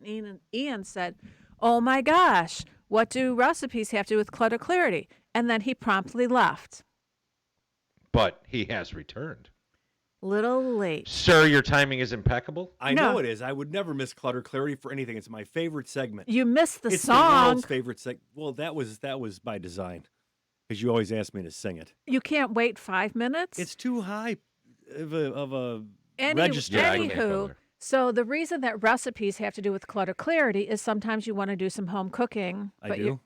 And Ian said, "Oh my gosh, what do recipes have to do with Clutter Clarity?" And then he promptly left. But he has returned. Little late. Sir, your timing is impeccable. I No. know it is. I would never miss Clutter Clarity for anything. It's my favorite segment. You missed the It's the song. world's favorite segment. Well, that was by design, because you always ask me to sing it. You can't wait 5 minutes. It's too high of a Any- register. Yeah, I can go Anywho, there. so the reason that recipes have to do with Clutter Clarity is sometimes you want to do some home cooking. I do.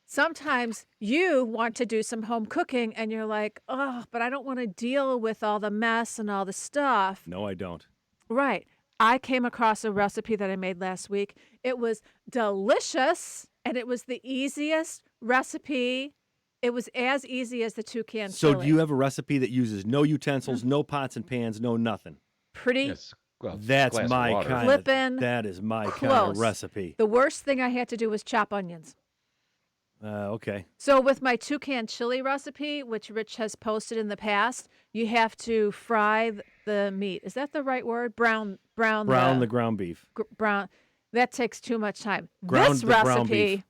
Sometimes you want to do some home cooking and you're like, oh, but I don't want to deal with all the mess and all the stuff. No, I don't. Right. I came across a recipe that I made last week. It was delicious and it was the easiest recipe. It was as easy as the toucan So chili. do you have a recipe that uses no utensils, no pots and pans, no nothing? Pretty Yes. Well, it's a That's glass of my water. kind Flippin' of. That is my kind close. of recipe. The worst thing I had to do was chop onions. Okay. So with my toucan chili recipe, which Rich has posted in the past, you have to fry the meat. Is that the right word? Brown Brown the ground beef. brown. That takes too much time. Ground This the ground recipe, beef.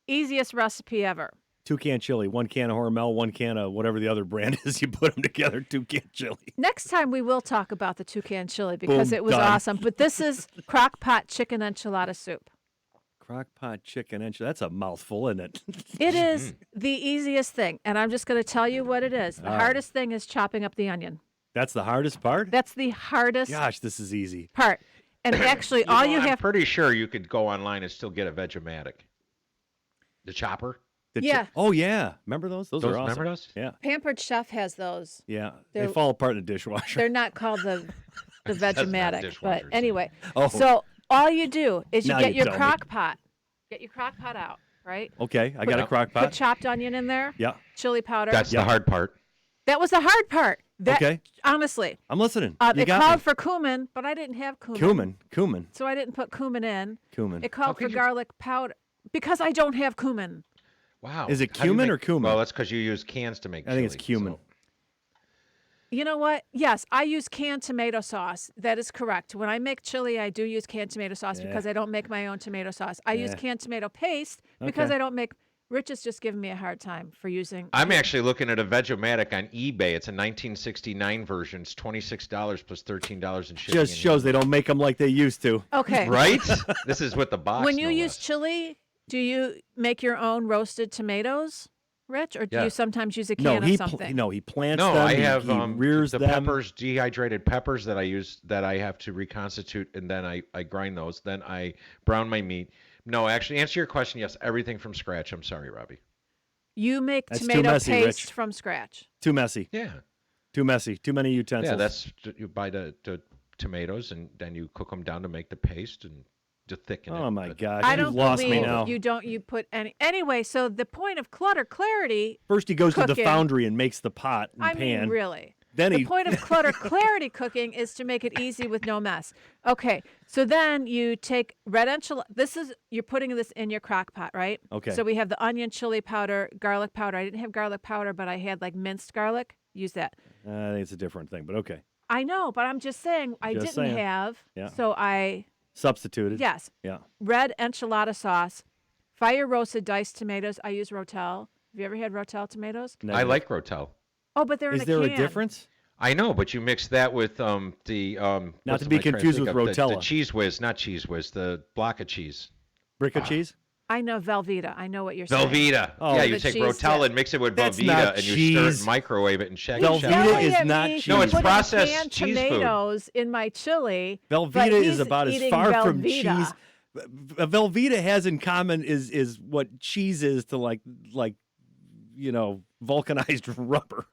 easiest recipe ever. Toucan chili, 1 can of Hormel, 1 can of whatever the other brand is. You put them together, toucan chili. Next time we will talk about the toucan chili because Boom, it was done. awesome. But this is Crock-Pot chicken enchilada soup. Crock-Pot chicken enchilada. That's a mouthful, isn't it? It is the easiest thing, and I'm just going to tell you what it is. The All right. hardest thing is chopping up the onion. That's the hardest part? That's the hardest Gosh, this is easy. part. And actually, all you I'm have pretty sure you could go online and still get a Vegematic. The chopper. Yeah. Oh, yeah. Remember those? Those are awesome. Remember those? Yeah. Pampered Chef has those. Yeah. They're- They fall apart in the dishwasher. They're not called the not Vegematic, but dishwashers. anyway. Oh. So all you do is you Now get you your tell me. crock pot. Get your crock pot out, right? Okay, I Put- got a crock Put pot. chopped onion in there. Yeah. Chili powder. That's Yeah. the hard part. That was the hard part. That, Okay. Honestly, I'm listening. You it got called me. for cumin, but I didn't have cumin. Cumin. So I didn't put cumin in. Cumin. It called for could you- garlic powder because I don't have cumin. Wow. Is it How do you cumin make- or cumin? Well, that's because you use cans to make I think it's chili, cumin. so- You know what? Yes, I use canned tomato sauce. That is correct. When I make chili, I do use canned tomato sauce because I don't make my own tomato sauce. I use Yeah. canned tomato paste because Okay. I don't make. Rich is just giving me a hard time for using. I'm actually looking at a Vegematic on eBay. It's a 1969 version. It's $26 plus $13 in shipping. Just and shows they don't make them like they used to. Okay. Right? This is what the box. When you no use less. chili, do you make your own roasted tomatoes, Rich, or do Yeah. you sometimes use a No, can he of something? he plants No, them. I he- have he rears the them. peppers, dehydrated peppers that I use that I have to reconstitute, and then I grind those. Then I brown my meat. No, actually, answer your question. Yes, everything from scratch. I'm sorry, Robbie. You make That's too tomato messy, paste Rich. from scratch. Too messy. Yeah, Too messy. Too many utensils. yeah. That's you buy the tomatoes and then you cook them down to make the paste and to thicken it. Oh my But- gosh, I you've don't lost me believe now. you put any. Anyway, so the point of Clutter Clarity. First, he goes to the cooking. foundry and makes the pot and I pan. mean, really. Then The he point of Clutter Clarity cooking is to make it easy with no mess. Okay, so then you take red enchilada. You're putting this in your crock pot, right? Okay. So we have the onion, chili powder, garlic powder. I didn't have garlic powder, but I had like minced garlic. Use that. I think it's a different thing, but okay. I know, but I'm just saying I Just didn't saying. have. Yeah. So Substituted. yes, Yeah. red enchilada sauce, fire roasted diced tomatoes. I use Rotel. Have you ever had Rotel tomatoes? I Negative. like Rotel. Oh, but they're in Is a there can. a difference? I know, but you mix that with Not what's to be am I trying confused think with of? The Rotella. cheese whiz, not cheese whiz, the block of cheese. Brick of cheese? I know Velveeta. I know what you're saying. Velveeta. Oh. Yeah, you The take cheese Rotella dip. and mix it with That's Velveeta not and you stir it cheese. and microwave it and check You're Velveeta it. yelling is at not me cheese. for No, it's putting processed canned cheese food. tomatoes in my chili. but Velveeta is he's about as eating far from Velveeta. cheese. Velveeta has in common is what cheese is to like vulcanized rubber.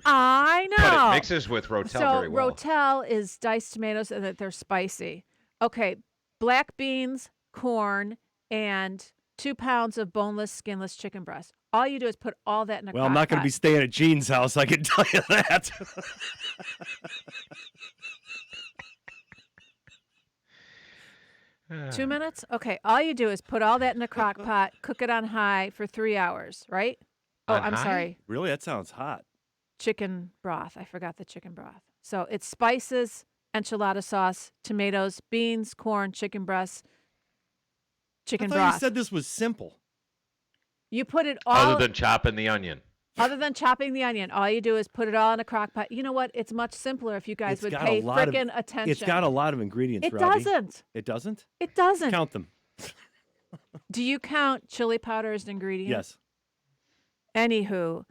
I know. But it mixes with Rotel so very well. Rotel is diced tomatoes and that they're spicy. Okay, black beans, corn, and 2 pounds of boneless, skinless chicken breast. All you do is put all that in a Well, I'm not going to be staying at Gene's house, I can tell you that. 2 minutes? Okay, all you do is put all that in a crock pot, cook it on high for 3 hours, right? Oh, On I'm high? sorry. Really? That sounds hot. Chicken broth. I forgot the chicken broth. So it's spices, enchilada sauce, tomatoes, beans, corn, chicken breasts, I chicken thought broth. you said this was simple. You put it all Other than chopping the onion. other than chopping the onion. All you do is put it all in a crock pot. You know what? It's much simpler if you guys It's would got a pay lot of- frickin' attention. It's got a lot of ingredients, It Robbie. doesn't. It doesn't? It doesn't. Count them. Do you count chili powder as an ingredient? Yes. Anywho,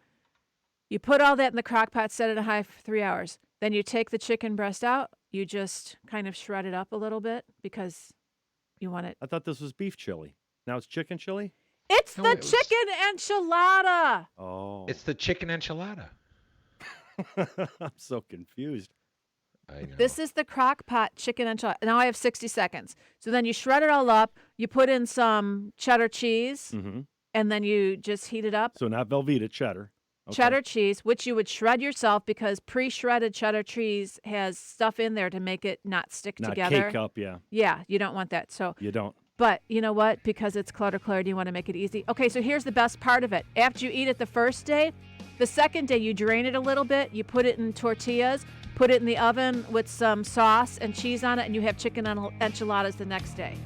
you put all that in the crock pot, set it at high for 3 hours. Then you take the chicken breast out. You just kind of shred it up a little bit because you want it. I thought this was beef chili. Now it's chicken chili? It's No, the it was- chicken enchilada. Oh. It's the chicken enchilada. I'm so confused. I know. This is the crock pot chicken enchilada. Now I have 60 seconds. So then you shred it all up. You put in some cheddar cheese, Mm-hmm. and then you just heat it up. So not Velveeta, cheddar. Okay. Cheddar cheese, which you would shred yourself because pre-shredded cheddar cheese has stuff in there to make it not stick Not together. cake up, yeah. Yeah, you don't want that. So, You don't. but you know what? Because it's Clutter Clarity, you want to make it easy. Okay, so here's the best part of it. After you eat it the first day, the second day you drain it a little bit, you put it in tortillas, put it in the oven with some sauce and cheese on it, and you have chicken enchiladas the next day.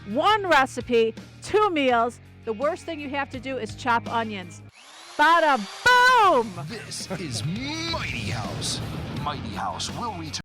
One recipe, 2 meals. The worst thing you have to do is chop onions. Bada boom! This is Mighty House. Mighty House will return.